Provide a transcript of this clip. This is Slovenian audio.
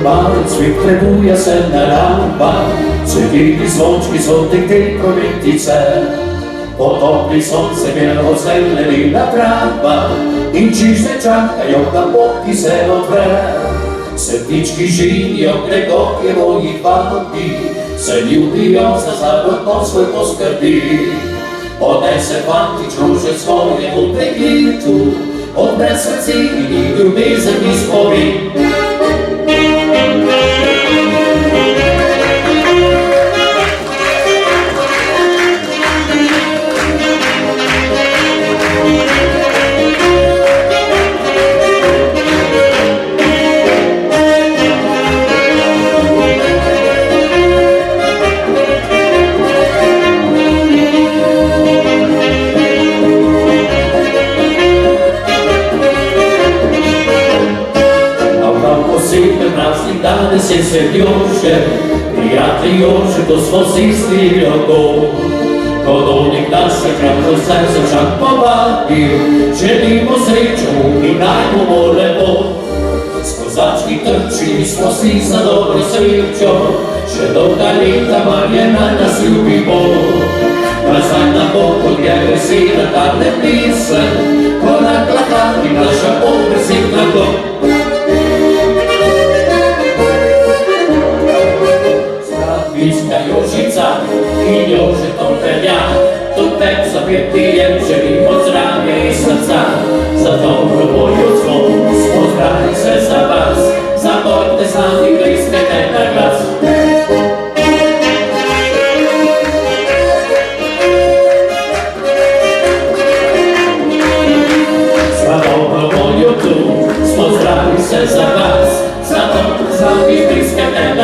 palec wykręguje senna lampa, cywili dzwonczki złotych tylko mytice. Potopli słońce białocenne lila trawa i ciśnie czakają na boki se odwrę. Serdiczki zimni okregokie moich walki, se miłująca za godnosłe poskarbi. Odnese panki czruże swoje młodej klitu, odnese cygni i ubizem i spowi. Dane se seriose, prijateljoče, ko smo si sliljoko. Kod onih naša kratko srce však povabil, želimo sreću i najmo lepo. S kozački trči smo si za dobro srećo, še do kalita Marjena nas ljubi Bog. Razaj na Bog od njega sira tak ne pisan, korak lakat i naša obrsivna go. Bliska Jožica i Jože Tompenja, tu tek sobie pijem, želim od zdravlja i srca. Za dobro volju svoj, pozdravi se za vas, za bojte sami bliske te na glas. Za dobro volju tu, pozdravi se za vas, za bojte sami bliske te na glas.